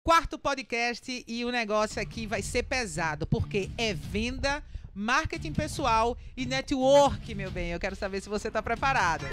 quarto podcast e o negócio aqui vai ser pesado, porque é venda, marketing pessoal e network, meu bem. Eu quero saber se você está preparado.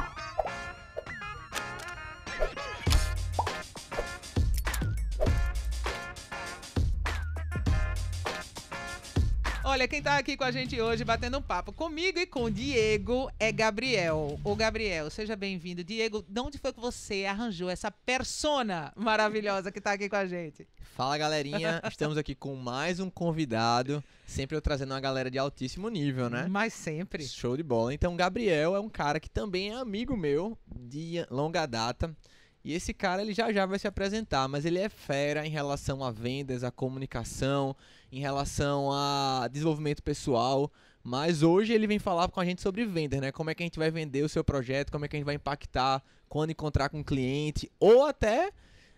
Olha, quem tá aqui com a gente hoje, batendo um papo comigo e com o Diego, é Gabriel. Ô, Gabriel, seja bem-vindo. Diego, de onde foi que você arranjou essa persona maravilhosa que tá aqui com a gente? Fala, galerinha. Estamos aqui com mais um convidado. Sempre eu trazendo uma galera de altíssimo nível, né? Mas sempre. Show de bola. Então, o Gabriel é um cara que também é amigo meu de longa data. E esse cara, ele já vai se apresentar, mas ele é fera em relação a vendas, a comunicação, em relação a desenvolvimento pessoal. Mas hoje ele vem falar com a gente sobre vendas, né? Como é que a gente vai vender o seu projeto, como é que a gente vai impactar quando encontrar com um cliente, ou até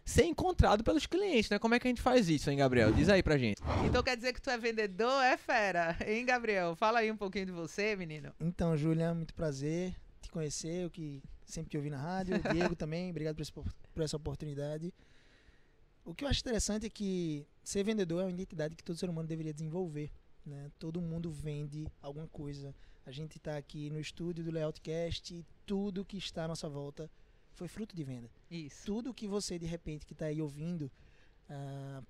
ser encontrado pelos clientes, né? Como é que a gente faz isso, hein, Gabriel? Diz aí pra gente. Então quer dizer que tu é vendedor, é fera, hein, Gabriel? Fala aí um pouquinho de você, menino. Então, Júlia, muito prazer te conhecer, eu que sempre te ouvi na rádio, o Diego também, obrigado por essa oportunidade. O que eu acho interessante é que ser vendedor é uma identidade que todo ser humano deveria desenvolver, né? Todo mundo vende alguma coisa. A gente está aqui no estúdio do Layoutcast e tudo que está à nossa volta foi fruto de venda. Isso. Tudo que você, de repente, que está aí ouvindo,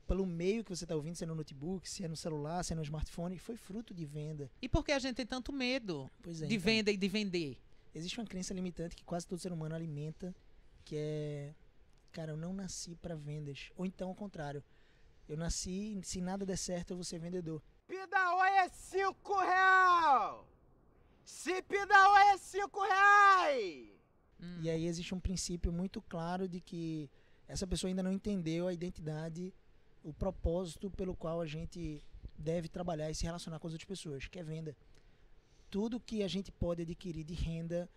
pelo meio que você está ouvindo, se é no notebook, se é no celular, se é no smartphone, foi fruto de venda. E por que a gente tem tanto medo Pois é, de então, venda e de vender? existe uma crença limitante que quase todo ser humano alimenta, que é, cara, eu não nasci para vendas. Ou então, ao contrário, eu nasci, se nada der certo, eu vou ser vendedor. Pidaó é R$5! Se Pidaó é R$5! E aí existe um princípio muito claro de que essa pessoa ainda não entendeu a identidade, o propósito pelo qual a gente deve trabalhar e se relacionar com as outras pessoas, que é venda. Tudo que a gente pode adquirir de renda,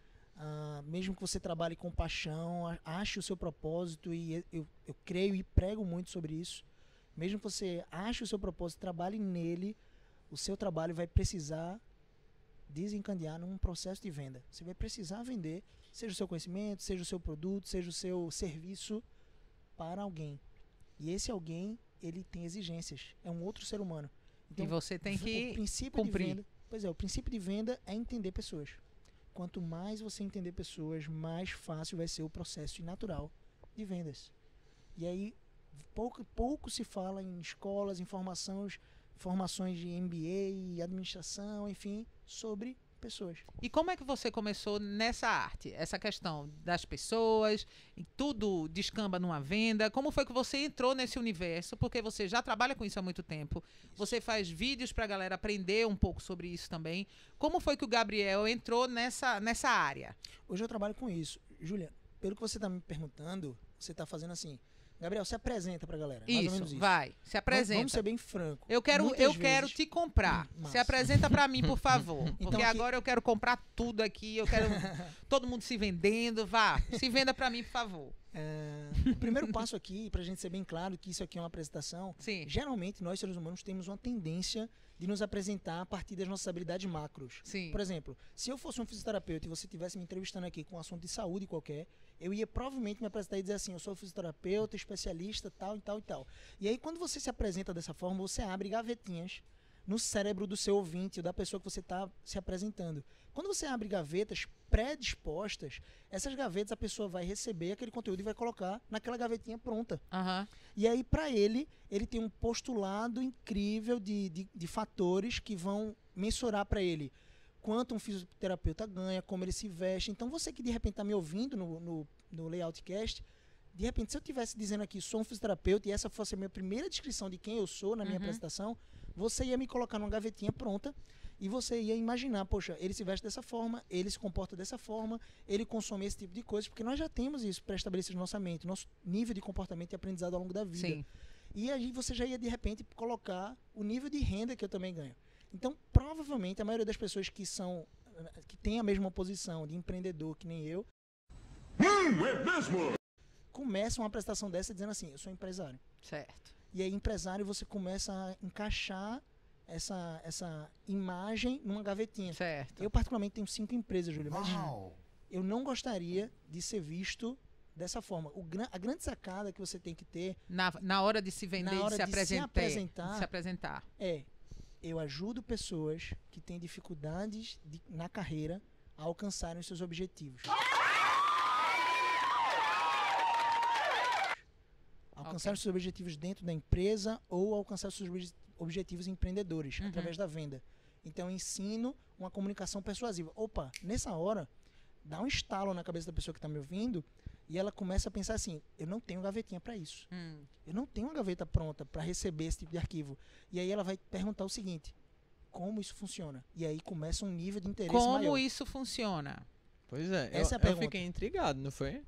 mesmo que você trabalhe com paixão, ache o seu propósito, e eu creio e prego muito sobre isso, mesmo que você ache o seu propósito, trabalhe nele, o seu trabalho vai precisar desencadear num processo de venda. Você vai precisar vender, seja o seu conhecimento, seja o seu produto, seja o seu serviço para alguém. E esse alguém, ele tem exigências, é um outro ser humano. Então, E você tem que o princípio cumprir. de venda, pois é, o princípio de venda é entender pessoas. Quanto mais você entender pessoas, mais fácil vai ser o processo natural de vendas. E aí, pouco se fala em escolas, em formações de MBA, administração, enfim, sobre pessoas. E como é que você começou nessa arte? Essa questão das pessoas, e tudo descamba numa venda. Como foi que você entrou nesse universo? Porque você já trabalha com isso há muito tempo. Você faz vídeos pra galera aprender um pouco sobre isso também. Como foi que o Gabriel entrou nessa área? Hoje eu trabalho com isso. Júlia, pelo que você está me perguntando, você está fazendo assim, Gabriel, se apresenta pra galera. Mais ou menos Isso, isso. vai. Se apresenta. Vamos ser bem franco. Eu quero Muitas vezes- te comprar. Se Massa. apresenta pra mim, por favor. Porque Então, aqui- agora eu quero comprar tudo aqui. Eu quero todo mundo se vendendo. Vá, se venda pra mim, por favor. O primeiro passo aqui, pra gente ser bem claro que isso aqui é uma apresentação, Sim. geralmente nós seres humanos temos uma tendência de nos apresentar a partir das nossas habilidades macros. Sim. Por exemplo, se eu fosse um fisioterapeuta e você estivesse me entrevistando aqui com um assunto de saúde qualquer, eu ia provavelmente me apresentar e dizer assim, eu sou fisioterapeuta, especialista, tal e tal e tal. E aí quando você se apresenta dessa forma, você abre gavetinhas no cérebro do seu ouvinte ou da pessoa que você está se apresentando. Quando você abre gavetas predispostas, essas gavetas a pessoa vai receber aquele conteúdo e vai colocar naquela gavetinha pronta. Aham. E aí, para ele tem um postulado incrível de fatores que vão mensurar para ele quanto um fisioterapeuta ganha, como ele se veste. Então, você que de repente está me ouvindo no Layoutcast, de repente, se eu estivesse dizendo aqui, sou um fisioterapeuta, e essa fosse a minha primeira descrição de quem eu sou na minha apresentação, você ia me colocar numa gavetinha pronta e você ia imaginar, poxa, ele se veste dessa forma, ele se comporta dessa forma, ele consome esse tipo de coisa, porque nós já temos isso pré-estabelecido na nossa mente, nosso nível de comportamento e aprendizado ao longo da vida. Sim. E aí você já ia, de repente, colocar o nível de renda que eu também ganho. Então, provavelmente, a maioria das pessoas que têm a mesma posição de empreendedor que nem eu, É mesmo? começam uma prestação dessa dizendo assim, eu sou empresário. Certo. E aí, empresário, você começa a encaixar essa imagem numa gavetinha. Certo. Eu, particularmente, tenho 5 empresas, Júlio. Mas eu não gostaria de ser visto dessa forma. A grande sacada que você tem que ter Na hora de se vender, Na hora de se de se apresentar, apresentar. Eu ajudo pessoas que têm dificuldades na carreira a alcançarem os seus objetivos. Alcançar os seus objetivos dentro da empresa ou alcançar os seus objetivos empreendedores através da venda. Então, eu ensino uma comunicação persuasiva. Opa, nessa hora, dá um estalo na cabeça da pessoa que está me ouvindo e ela começa a pensar assim, eu não tenho gavetinha para isso. Eu não tenho uma gaveta pronta para receber esse tipo de arquivo. E aí ela vai perguntar o seguinte, como isso funciona? E aí começa um nível de interesse maior. Como isso funciona? Pois é, Essa é a eu pergunta. fiquei intrigado, não foi?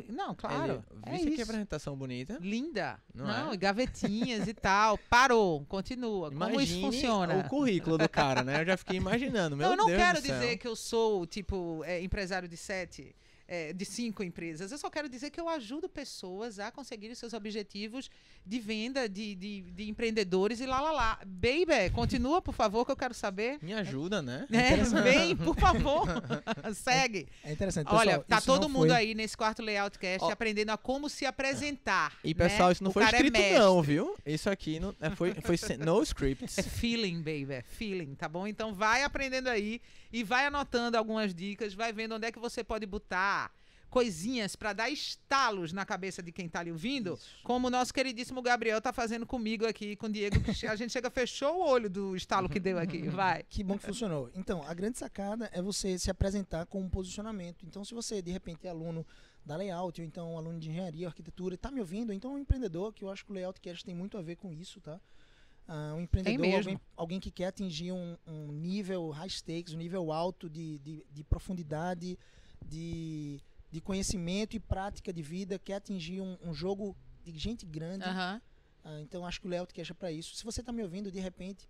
Não, claro. Viste que apresentação bonita? Linda. Não é? E gavetinhas e tal. Parou, continua. Como isso Imagine funciona? o currículo do cara, né? Eu já fiquei imaginando, meu eu não Deus quero do céu. dizer que eu sou, tipo, empresário de 7, de 5 empresas. Eu só quero dizer que eu ajudo pessoas a conseguirem seus objetivos de venda, de empreendedores e lá. Baby, continua, por favor, que eu quero saber. Me ajuda, né? Vem, por favor. Segue. É interessante. Olha, pessoal, tá isso todo não mundo foi- aí nesse quarto Layoutcast aprendendo a como se apresentar. E pessoal, né? isso não O foi cara escrito mestre. não, viu? Isso aqui não, foi no scripts. É feeling, baby. É feeling, tá bom? Então vai aprendendo aí e vai anotando algumas dicas, vai vendo onde é que você pode botar coisinhas pra dar estalos na cabeça de quem tá ali ouvindo, como o nosso queridíssimo Gabriel tá fazendo comigo aqui, com o Diego, que a gente fechou o olho do estalo que deu aqui. Vai. Que bom que funcionou. Então, a grande sacada é você se apresentar com um posicionamento. Então, se você, de repente, é aluno da Layout, ou então aluno de engenharia, arquitetura, e tá me ouvindo, então é um empreendedor, que eu acho que o Layoutcast tem muito a ver com isso, tá? Um empreendedor, Tem mesmo. alguém que quer atingir um nível high stakes, um nível alto de profundidade, de conhecimento e prática de vida, quer atingir um jogo de gente grande. Aham. Então, acho que o Layoutcast é para isso. Se você está me ouvindo, de repente,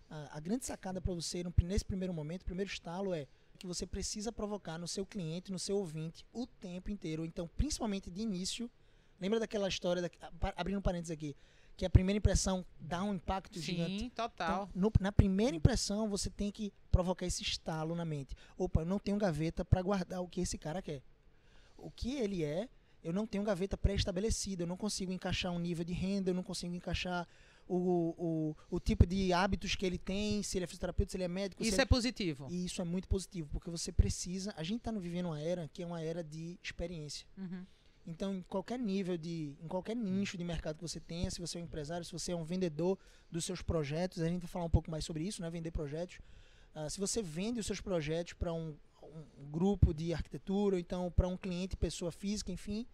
a grande sacada para você, nesse primeiro momento, o primeiro estalo é que você precisa provocar no seu cliente, no seu ouvinte, o tempo inteiro. Então, principalmente de início, lembra daquela história, abrindo parênteses aqui, que a primeira impressão dá um impacto gigante. Sim, total. Então, na primeira impressão, você tem que provocar esse estalo na mente. Opa, eu não tenho gaveta para guardar o que esse cara quer. O que ele é, eu não tenho gaveta pré-estabelecida, eu não consigo encaixar um nível de renda, eu não consigo encaixar o tipo de hábitos que ele tem, se ele é fisioterapeuta, se ele é médico. Isso é positivo. E isso é muito positivo, porque você precisa... A gente está vivendo uma era que é uma era de experiência. Uhum. Então, em qualquer nível em qualquer nicho de mercado que você tenha, se você é um empresário, se você é um vendedor dos seus projetos, a gente vai falar um pouco mais sobre isso, né? Vender projetos. Se você vende os seus projetos para um grupo de arquitetura, ou então para um cliente, pessoa física, enfim,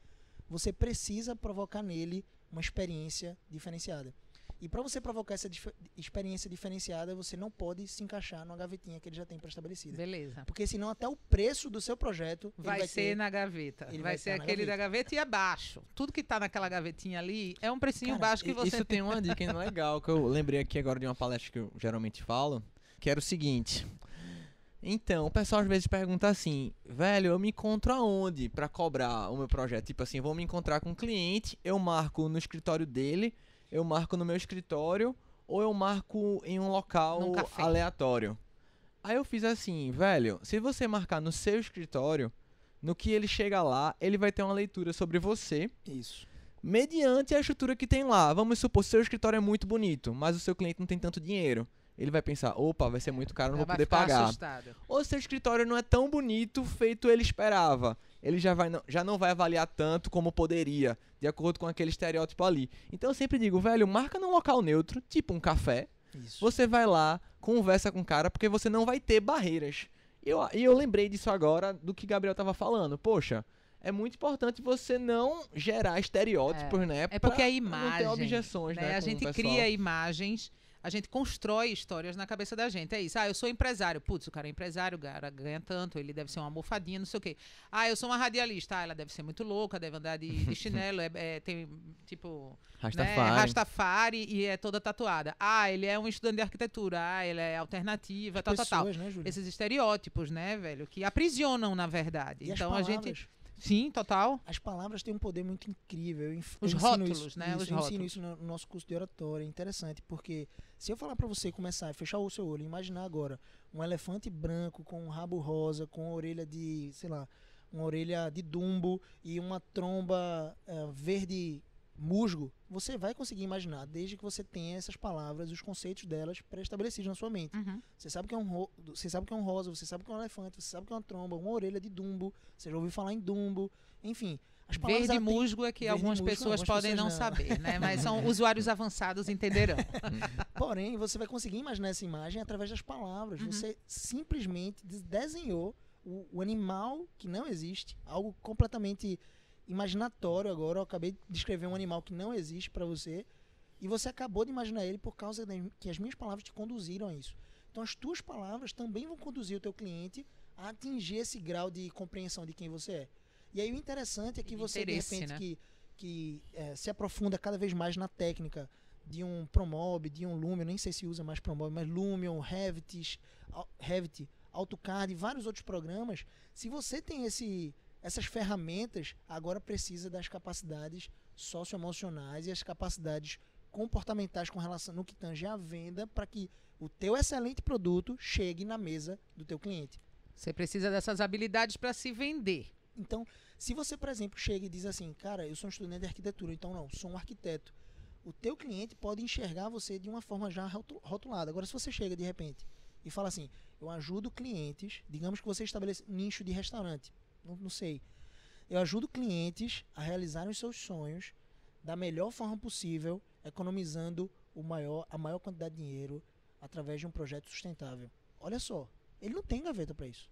você precisa provocar nele uma experiência diferenciada. E para você provocar essa experiência diferenciada, você não pode se encaixar numa gavetinha que ele já tem pré-estabelecida. Beleza. Porque senão até o preço do seu projeto Vai ser na gaveta. ele Vai vai ser estar na aquele gaveta. da gaveta e abaixo. Tudo que tá naquela gavetinha ali é um precinho Cara, baixo que você Isso tem uma dica legal que eu lembrei aqui agora de uma palestra que eu geralmente falo, que era o seguinte. Então, o pessoal às vezes pergunta assim, velho, eu me encontro aonde pra cobrar o meu projeto? Tipo assim, vou me encontrar com um cliente, eu marco no escritório dele, eu marco no meu escritório, ou eu marco em um local Num café. aleatório. Aí eu fiz assim, velho, se você marcar no seu escritório, no que ele chega lá, ele vai ter uma leitura sobre você, Isso. mediante a estrutura que tem lá. Vamos supor, seu escritório é muito bonito, mas o seu cliente não tem tanto dinheiro. Ele vai pensar, opa, vai ser muito caro, não vou vai poder ficar pagar. assustado. Ou seu escritório não é tão bonito feito ele esperava. Ele já não vai avaliar tanto como poderia, de acordo com aquele estereótipo ali. Então eu sempre digo, velho, marca num local neutro, tipo um café. Isso. Você vai lá, conversa com o cara, porque você não vai ter barreiras. E eu lembrei disso agora, do que Gabriel tava falando. Poxa, é muito importante você não gerar estereótipos, né? É porque pra a não imagem, ter objeções, né? A com o gente pessoal. cria imagens, a gente constrói histórias na cabeça da gente. É isso. Eu sou empresário. Putz, o cara é empresário, o cara ganha tanto, ele deve ser uma almofadinha, não sei o quê. Eu sou uma radialista. Ela deve ser muito louca, deve andar de chinelo, tem, tipo... Rastafari. Né, Rastafari e é toda tatuada. Ele é um estudante de arquitetura. Ele é alternativa, tal. Pessoas, né, Júlio? Esses estereótipos, né, velho? Que aprisionam, na verdade. E as Então a gente... palavras? Sim, total. As palavras têm um poder muito incrível. Os ensino rótulos, isso, né? Isso, Os eu ensino rótulos. isso no nosso curso de oratória. É interessante, porque se eu falar pra você começar a fechar o seu olho, imaginar agora um elefante branco com um rabo rosa, com a orelha de, sei lá, uma orelha de dumbo e uma tromba verde musgo, você vai conseguir imaginar, desde que você tenha essas palavras, os conceitos delas pré-estabelecidos na sua mente. Uhum. Você sabe que é você sabe que é um rosa, você sabe que é um elefante, você sabe que é uma tromba, uma orelha de dumbo, você já ouviu falar em dumbo, enfim. As palavras, Verde ela tem- musgo é que Verde algumas musgo, pessoas algumas podem pessoas não não. saber, né? Mas são usuários avançados entenderão. Porém, você vai conseguir imaginar essa imagem através das palavras. Uhum. Você simplesmente desenhou o animal que não existe, algo completamente imaginatório agora. Eu acabei de descrever um animal que não existe para você e você acabou de imaginar ele por causa que as minhas palavras te conduziram a isso. Então, as tuas palavras também vão conduzir o teu cliente a atingir esse grau de compreensão de quem você é. E aí o interessante é que você, Interesse, de repente, né? que se aprofunda cada vez mais na técnica de um Promob, de um Lumion, nem sei se usa mais Promob, mas Lumion, Revit, AutoCAD e vários outros programas. Se você tem essas ferramentas, agora precisa das capacidades socioemocionais e as capacidades comportamentais com relação no que tange à venda para que o teu excelente produto chegue na mesa do teu cliente. Você precisa dessas habilidades para se vender. Então, se você, por exemplo, chega e diz assim, cara, eu sou um estudante de arquitetura, então não, sou um arquiteto. O teu cliente pode enxergar você de uma forma já rotulada. Agora, se você chega de repente e fala assim, eu ajudo clientes, digamos que você estabelece nicho de restaurante, não sei. Eu ajudo clientes a realizarem os seus sonhos da melhor forma possível, economizando a maior quantidade de dinheiro através de um projeto sustentável. Olha só, ele não tem gaveta para isso.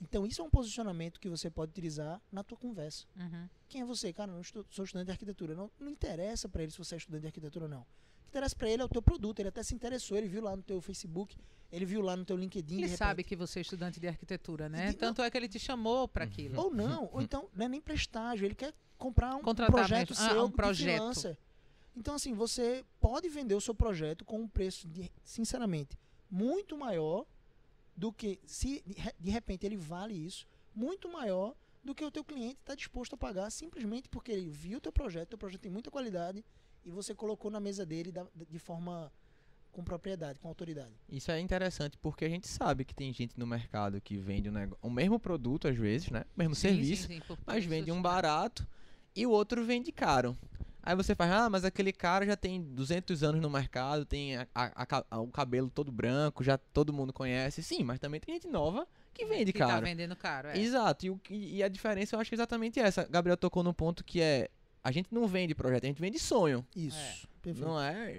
Então, isso é um posicionamento que você pode utilizar na tua conversa. Uhum. Quem é você? Cara, eu sou estudante de arquitetura. Não interessa para ele se você é estudante de arquitetura ou não. O que interessa para ele é o teu produto. Ele até se interessou, ele viu lá no teu Facebook, ele viu lá no teu LinkedIn. Ele de sabe repente. que você é estudante de arquitetura, né? E Tanto é que ele te chamou para aquilo. Ou não, ou então não é nem para estágio. Ele quer comprar um Contratar projeto mesmo. seu Um projeto. de freelancer. Então, assim, você pode vender o seu projeto com um preço, sinceramente, muito maior do que, se de repente ele vale isso, muito maior do que o teu cliente está disposto a pagar simplesmente porque ele viu o teu projeto tem muita qualidade e você colocou na mesa dele de forma com propriedade, com autoridade. Isso é interessante porque a gente sabe que tem gente no mercado que vende o mesmo produto às vezes, né? O mesmo serviço, por mas vende preços, um né? barato e o outro vende caro. Aí você faz, mas aquele cara já tem 200 anos no mercado, tem o cabelo todo branco, já todo mundo conhece. Sim, mas também tem gente nova que vende que tá caro. vendendo caro, é. Exato, e a diferença eu acho que é exatamente essa. Gabriel tocou num ponto que é, a gente não vende projeto, a gente vende sonho. Isso. Perfeito. Não é?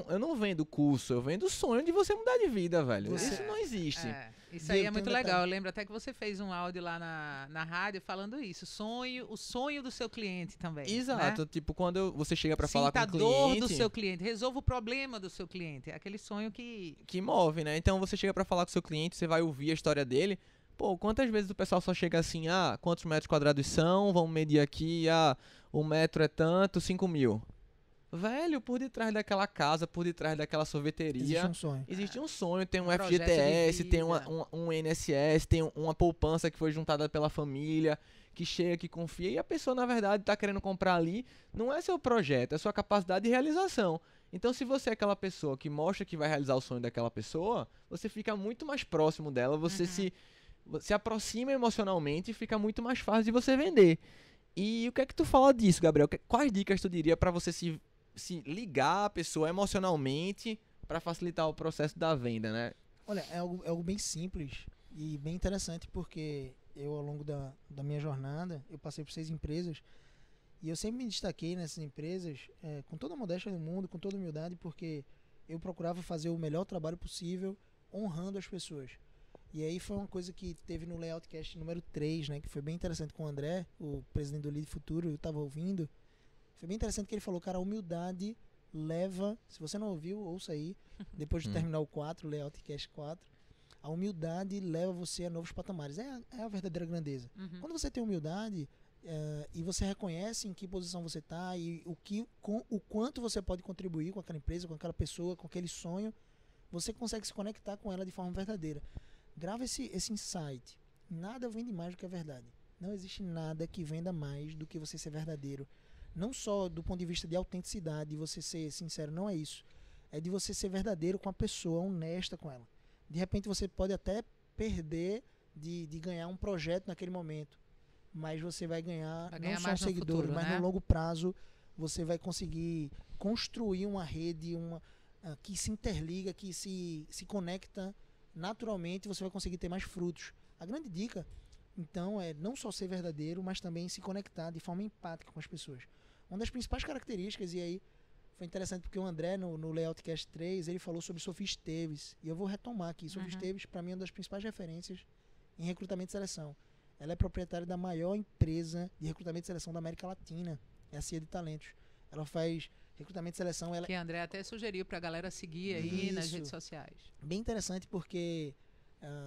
Eu não vendo curso, eu vendo o sonho de você mudar de vida, velho. Você- Isso não existe. Isso Diego, aí é tem muito um legal. detalhe. Eu lembro até que você fez um áudio lá na rádio falando isso. O sonho do seu cliente também. Exato, Né? tipo, quando você chega pra falar com Sinta o a dor cliente, do seu cliente. Resolva o problema do seu cliente. É aquele sonho que... que move, né? Então você chega pra falar com o seu cliente, você vai ouvir a história dele. Pô, quantas vezes o pessoal só chega assim, quantos metros quadrados são? Vamos medir aqui, o metro é tanto, 5.000. Velho, por detrás daquela casa, por detrás daquela sorveteria, Existe um sonho. existe um sonho, tem um projeto de FGTS, tem vida. um INSS, tem uma poupança que foi juntada pela família, que chega, que confia, e a pessoa, na verdade, tá querendo comprar ali, não é seu projeto, é sua capacidade de realização. Então, se você é aquela pessoa que mostra que vai realizar o sonho daquela pessoa, você fica muito mais próximo dela, você se aproxima emocionalmente e fica muito mais fácil de você vender. E o que é que tu fala disso, Gabriel? Quais dicas tu diria pra você se ligar a pessoa emocionalmente para facilitar o processo da venda, né? Olha, é algo bem simples e bem interessante porque eu, ao longo da minha jornada, eu passei por 6 empresas e eu sempre me destaquei nessas empresas com toda a modéstia do mundo, com toda a humildade, porque eu procurava fazer o melhor trabalho possível honrando as pessoas. E aí foi uma coisa que teve no Layoutcast número 3, né, que foi bem interessante com o André, o presidente do Lead Futuro, eu estava ouvindo. Foi bem interessante que ele falou, cara, a humildade leva, se você não ouviu, ouça aí, depois de terminar o 4, o Layoutcast 4, a humildade leva você a novos patamares. É a verdadeira grandeza. Uhum. Quando você tem humildade e você reconhece em que posição você está e o quanto você pode contribuir com aquela empresa, com aquela pessoa, com aquele sonho, você consegue se conectar com ela de forma verdadeira. Grava esse insight. Nada vende mais do que a verdade. Não existe nada que venda mais do que você ser verdadeiro. Não só do ponto de vista de autenticidade, de você ser sincero, não é isso. É de você ser verdadeiro com a pessoa, honesta com ela. De repente você pode até perder de ganhar um projeto naquele momento. mas você vai ganhar, Vai ganhar não só mais no seguidores, futuro, mas né? no longo prazo você vai conseguir construir uma rede que se interliga, que se conecta naturalmente, você vai conseguir ter mais frutos. A grande dica, então, é não só ser verdadeiro, mas também se conectar de forma empática com as pessoas. Uma das principais características, e aí foi interessante porque o André, no Layoutcast 3, ele falou sobre Sofia Esteves, e eu vou retomar aqui. Sofia Esteves, para mim, é uma das principais referências em recrutamento e seleção. Ela é proprietária da maior empresa de recrutamento e seleção da América Latina, é a CIA de Talentos. Ela faz recrutamento e seleção. Ela Que a André até sugeriu pra galera seguir aí nas Isso. redes sociais. bem interessante porque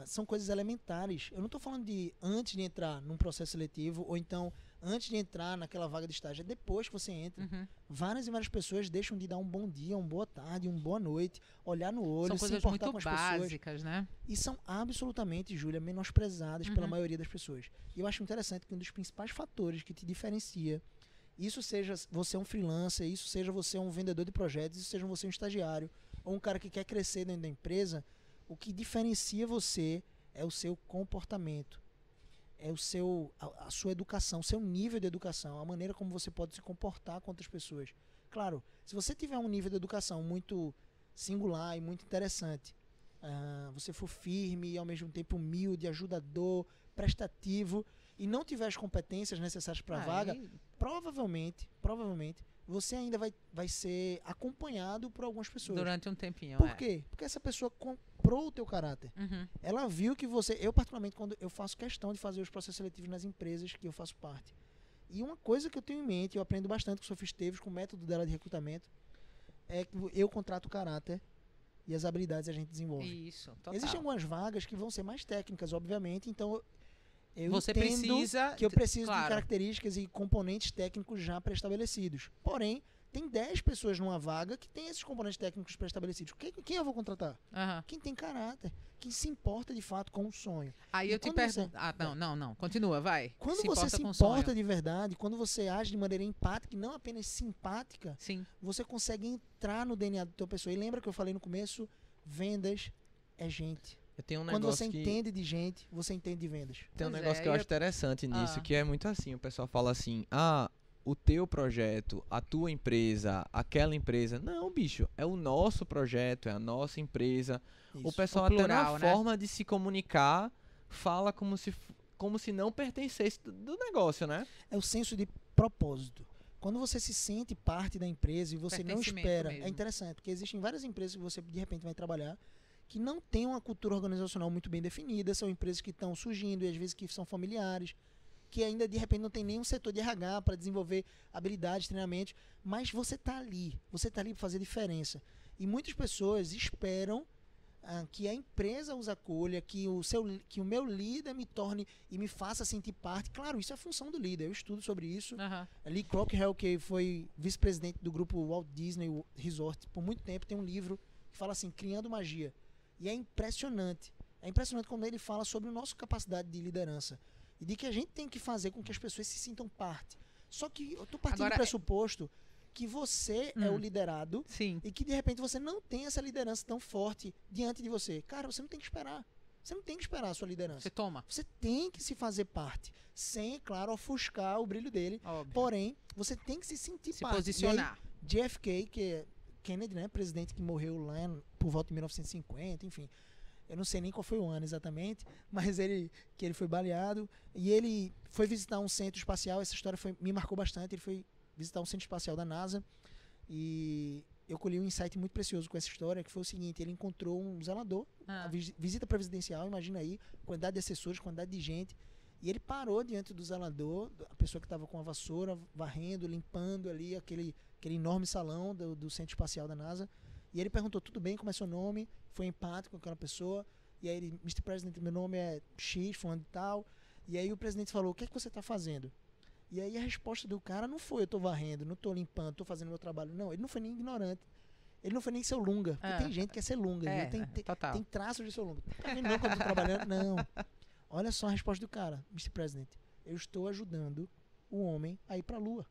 são coisas elementares. Eu não estou falando de antes de entrar num processo seletivo ou então antes de entrar naquela vaga de estágio. É depois que você entra. Uhum. Várias e várias pessoas deixam de dar um bom dia, uma boa tarde, uma boa noite, olhar no olho, São se coisas importar muito com as pessoas. básicas, né? E são absolutamente, Júlia, menosprezadas pela Uhum. maioria das pessoas. E eu acho interessante que um dos principais fatores que te diferencia, isso seja você um freelancer, isso seja você um vendedor de projetos, isso seja você um estagiário, ou um cara que quer crescer dentro da empresa, o que diferencia você é o seu comportamento, é a sua educação, o seu nível de educação, a maneira como você pode se comportar com outras pessoas. Claro, se você tiver um nível de educação muito singular e muito interessante, você for firme e ao mesmo tempo humilde, ajudador, prestativo e não tiver as competências necessárias para a vaga, Aí, provavelmente, você ainda vai ser acompanhado por algumas pessoas. durante um tempinho. Por quê? Porque essa pessoa comprou o teu caráter. Uhum. Ela viu que você... Eu, particularmente, quando eu faço questão de fazer os processos seletivos nas empresas que eu faço parte. E uma coisa que eu tenho em mente, eu aprendo bastante com a Sofia Esteves, com o método dela de recrutamento, é que eu contrato o caráter e as habilidades a gente desenvolve. Isso, total. Existem algumas vagas que vão ser mais técnicas, obviamente, então eu Você entendo precisa... que eu preciso de claro. características e componentes técnicos já pré-estabelecidos. Porém, tem 10 pessoas numa vaga que tem esses componentes técnicos pré-estabelecidos. Quem eu vou contratar? Aham. Quem tem caráter, quem se importa de fato com o sonho. Aí E eu te quando pergunto... você- Ah, não. Continua, vai. Quando Se você importa se com o importa sonho. de verdade, quando você age de maneira empática e não apenas simpática, Sim. você consegue entrar no DNA da tua pessoa. E lembra que eu falei no começo? Vendas é gente. Eu tenho um Quando negócio você que... entende de gente, você entende de vendas. Tem um Pois negócio é, que eu eu- acho interessante nisso, Ah. que é muito assim, o pessoal fala assim, o teu projeto, a tua empresa, aquela empresa. Não, bicho, é o nosso projeto, é a nossa empresa. O Isso. pessoal O até plural, na né? forma de se comunicar, fala como se não pertencesse do negócio, né? É o senso de propósito. Quando você se sente parte da empresa e você não Pertencimento espera, mesmo. é interessante, porque existem várias empresas que você de repente vai trabalhar que não têm uma cultura organizacional muito bem definida, são empresas que estão surgindo e às vezes que são familiares, que ainda de repente não tem nenhum setor de RH para desenvolver habilidades, treinamentos, mas você está ali para fazer diferença. E muitas pessoas esperam que a empresa os acolha, que o meu líder me torne e me faça sentir parte. Claro, isso é função do líder, eu estudo sobre isso. Aham. Lee Cockrell, que foi vice-presidente do grupo Walt Disney Resort por muito tempo, tem um livro que fala assim, Criando Magia. E é impressionante. É impressionante quando ele fala sobre a nossa capacidade de liderança. E de que a gente tem que fazer com que as pessoas se sintam parte. Só que eu tô partindo Agora, do pressuposto que você é o liderado Sim. e que de repente você não tem essa liderança tão forte diante de você. Cara, você não tem que esperar. Você não tem que esperar a sua liderança. Você toma. Você tem que se fazer parte. Sem, claro, ofuscar o brilho dele. Óbvio. Porém, você tem que se sentir Se parte. posicionar. E aí, JFK, que é Kennedy, né, presidente que morreu lá por volta de 1950, enfim. Eu não sei nem qual foi o ano exatamente, mas ele foi baleado e ele foi visitar um centro espacial. Essa história me marcou bastante. Ele foi visitar um centro espacial da NASA e eu colhi um insight muito precioso com essa história, que foi o seguinte: ele encontrou um zelador, Ah. a visita presidencial, imagina aí, quantidade de assessores, quantidade de gente, e ele parou diante do zelador, a pessoa que estava com a vassoura, varrendo, limpando ali aquele enorme salão do centro espacial da NASA, e ele perguntou: tudo bem, como é seu nome? Foi empático com aquela pessoa, e aí ele: Mr. President, meu nome é X, fulano de tal, e aí o presidente falou: o que é que você está fazendo? E aí a resposta do cara não foi: eu tô varrendo, não tô limpando, tô fazendo meu trabalho. Não, ele não foi nem ignorante. Ele não foi nem seu lunga. Porque tem gente que quer ser lunga. É, Viu? total. Tem traços de seu lunga. Tá vendo não quando eu tô trabalhando? Não. Olha só a resposta do cara: Mr. President, eu estou ajudando o homem a ir pra Lua.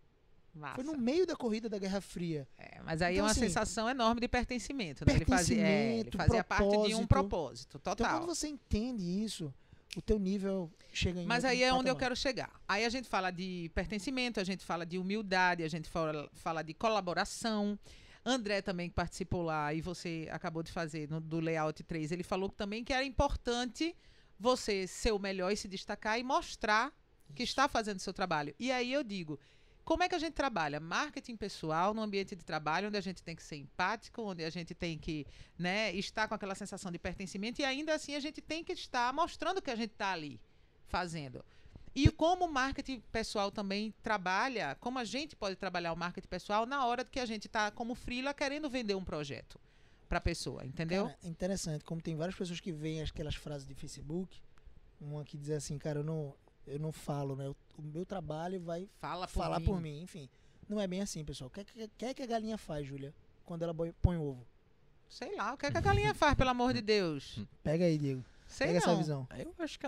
Massa. Foi no meio da corrida da Guerra Fria. Mas aí Então, é uma assim, sensação enorme de pertencimento, né? Ele fazia pertencimento, parte de um propósito. propósito, Então, total. quando você entende isso, o teu nível chega em Mas outro aí é onde eu patamar. quero chegar. Aí a gente fala de pertencimento, a gente fala de humildade, a gente fala de colaboração. André também que participou lá e você acabou de fazer do Layout 3, ele falou também que era importante você ser o melhor e se destacar e mostrar que está fazendo o seu trabalho. E aí eu digo, como é que a gente trabalha? Marketing pessoal no ambiente de trabalho, onde a gente tem que ser empático, onde a gente tem que, né, estar com aquela sensação de pertencimento e ainda assim a gente tem que estar mostrando que a gente está ali fazendo. E como o marketing pessoal também trabalha, como a gente pode trabalhar o marketing pessoal na hora que a gente está como freela querendo vender um projeto para a pessoa, entendeu? Cara, é interessante, como tem várias pessoas que veem aquelas frases de Facebook, uma que diz assim, cara, eu não falo, né? O meu trabalho vai Fala por falar mim. por mim. Enfim, não é bem assim, pessoal. O que a galinha faz, Júlia, quando ela põe ovo? Sei lá, o que é que a galinha faz, pelo amor de Deus? Pega aí, Diego. Sei Pega essa não. visão. Eu acho que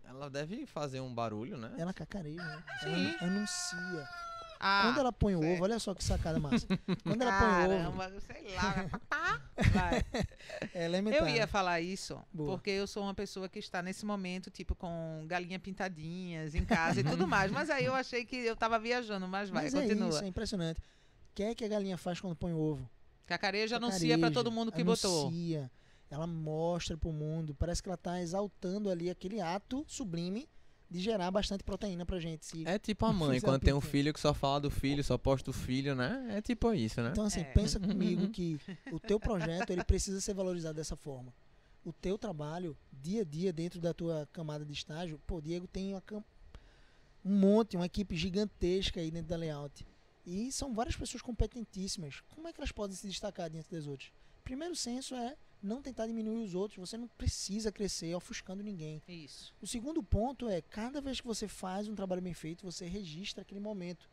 ela deve fazer um barulho, né? Ela cacareja, né? Sim. Ela anuncia. Ah, Quando ela põe o certo. ovo, olha só que sacada massa. Quando ela põe o ovo, Caramba, sei lá. Vai. é elementar. Eu ia né? falar isso, Boa. porque eu sou uma pessoa que está nesse momento, tipo, com galinha pintadinhas em casa e tudo mais. Mas aí eu achei que eu tava viajando, mas vai, Mas continua. é isso, é impressionante. O que a galinha faz quando põe o ovo? Cacareja anuncia pra todo mundo que botou. Anuncia, ela mostra pro mundo, parece que ela tá exaltando ali aquele ato sublime de gerar bastante proteína pra gente. É tipo a mãe, Isso é quando tem um pequeno. filho que só fala do filho, só posta o filho, né? É tipo isso, né? Então assim, É. pensa comigo que o teu projeto, ele precisa ser valorizado dessa forma. O teu trabalho, dia a dia, dentro da tua camada de estágio, pô, o Diego tem uma equipe gigantesca aí dentro da Layout. E são várias pessoas competentíssimas. Como é que elas podem se destacar diante das outras? Primeiro senso é não tentar diminuir os outros. Você não precisa crescer ofuscando ninguém. Isso. O segundo ponto é, cada vez que você faz um trabalho bem feito, você registra aquele momento.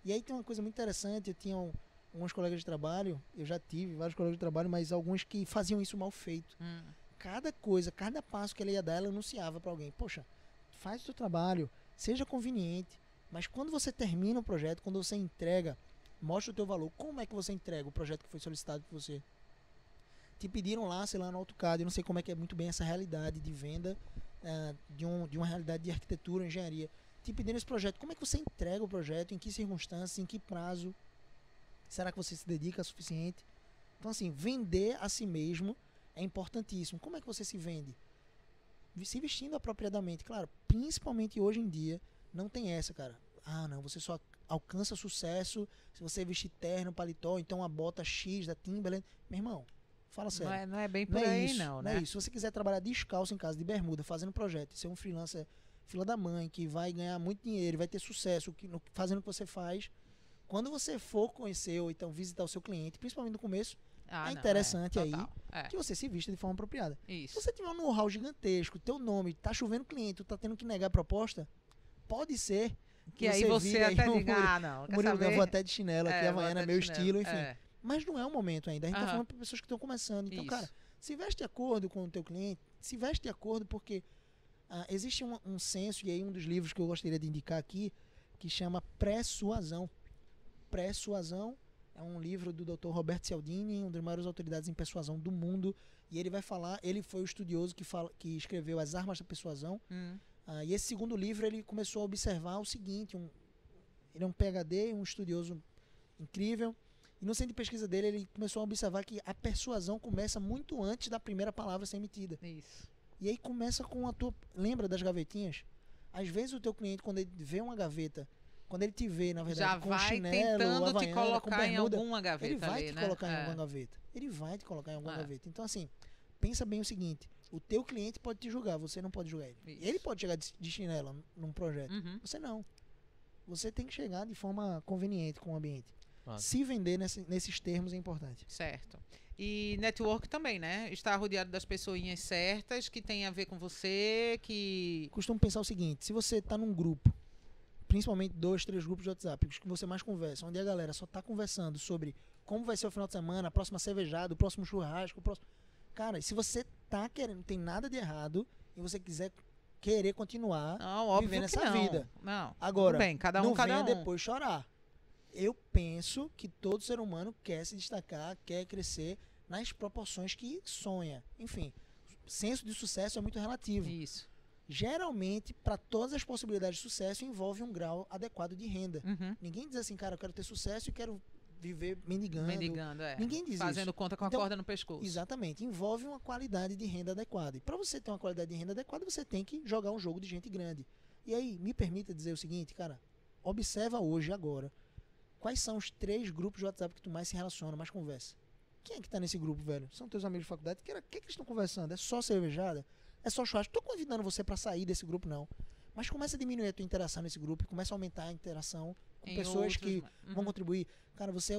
E aí tem uma coisa muito interessante, eu tinha alguns colegas de trabalho, eu já tive vários colegas de trabalho, mas alguns que faziam isso mal feito. Cada coisa, cada passo que ela ia dar, ela anunciava para alguém. Poxa, faz o teu trabalho, seja conveniente, mas quando você termina o projeto, quando você entrega, mostra o teu valor. Como é que você entrega o projeto que foi solicitado por você? Te pediram lá, sei lá, no AutoCAD, eu não sei como é que é muito bem essa realidade de venda, de uma realidade de arquitetura, engenharia. Te pediram esse projeto, como é que você entrega o projeto, em que circunstâncias, em que prazo? Será que você se dedica o suficiente? Então assim, vender a si mesmo é importantíssimo. Como é que você se vende? Se vestindo apropriadamente, claro, principalmente hoje em dia, não tem essa, cara. Ah, não, você só alcança sucesso se você vestir terno, paletó, então a bota X da Timberland. Meu irmão, fala sério. Não é bem por Não é aí, isso, não, não né? é isso. Se você quiser trabalhar descalço em casa, de bermuda, fazendo projeto, ser um freelancer fila da mãe, que vai ganhar muito dinheiro, vai ter sucesso fazendo o que você faz, quando você for conhecer ou então visitar o seu cliente, principalmente no começo, Ah, é não, interessante aí total. É, que você se vista de forma apropriada. Se isso. você tiver um know-how gigantesco, teu nome, tá chovendo cliente, tu tá tendo que negar a proposta, pode ser Que aí você vire aí até um diga, ah, não, quer Murilo, eu saber? vou até de chinelo aqui, Vou Havaiana até é de meu chinelo. estilo, enfim. É, Mas não é o momento ainda. A gente tá Aham. falando para pessoas que estão começando. Então, isso. cara, se veste de acordo com o teu cliente, se veste de acordo porque existe um senso, e aí um dos livros que eu gostaria de indicar aqui, que chama Persuasão. Persuasão é um livro do Dr. Roberto Cialdini, uma das maiores autoridades em persuasão do mundo, e ele vai falar, ele foi o estudioso que escreveu As Armas da Persuasão, e esse segundo livro ele começou a observar o seguinte, ele é um PhD, um estudioso incrível, e no centro de pesquisa dele ele começou a observar que a persuasão começa muito antes da primeira palavra ser emitida. Isso. E aí começa com a tua... Lembra das gavetinhas? Às vezes o teu cliente, quando ele vê uma gaveta, quando ele te vê, na verdade, Já com vai chinelo, tentando te havaiana, com colocar em bermuda, alguma gaveta ele vai ali, te né? colocar em É. alguma gaveta. Ele vai te colocar em alguma É. gaveta. Então, assim, pensa bem o seguinte, o teu cliente pode te julgar, você não pode julgar ele. Isso. Ele pode chegar de chinelo num projeto. Uhum. Você não. Você tem que chegar de forma conveniente com o ambiente. Claro. Se vender nesses termos é importante. Certo. E network também, né? Estar rodeado das pessoinhas certas, que tem a ver com você, que... Costumo pensar o seguinte, se você está num grupo, principalmente 2, 3 grupos de WhatsApp, os que você mais conversa, onde a galera só está conversando sobre como vai ser o final de semana, a próxima cervejada, o próximo churrasco, o próximo... Cara, se você tá querendo, não tem nada de errado, e você quiser querer continuar Não, óbvio vivendo que essa não. vida. Não. Agora, Tudo bem, cada um, não cada venha um. depois chorar. Eu penso que todo ser humano quer se destacar, quer crescer nas proporções que sonha. Enfim, senso de sucesso é muito relativo. Isso. Geralmente, para todas as possibilidades de sucesso, envolve um grau adequado de renda. Uhum. Ninguém diz assim, cara, eu quero ter sucesso e quero viver mendigando. Mendigando, é. Ninguém diz Fazendo isso. conta com a Então, corda no pescoço. Exatamente. Envolve uma qualidade de renda adequada. E para você ter uma qualidade de renda adequada, você tem que jogar um jogo de gente grande. E aí, me permita dizer o seguinte, cara, observa hoje, agora, quais são os 3 grupos de WhatsApp que tu mais se relaciona, mais conversa. Quem é que tá nesse grupo, velho? São teus amigos de faculdade? O que eles estão conversando? É só cervejada? É só churrasco? Tô convidando você para sair desse grupo, não. Mas começa a diminuir a tua interação nesse grupo e começa a aumentar a interação com Em pessoas outros, que uhum. vão contribuir. Cara, você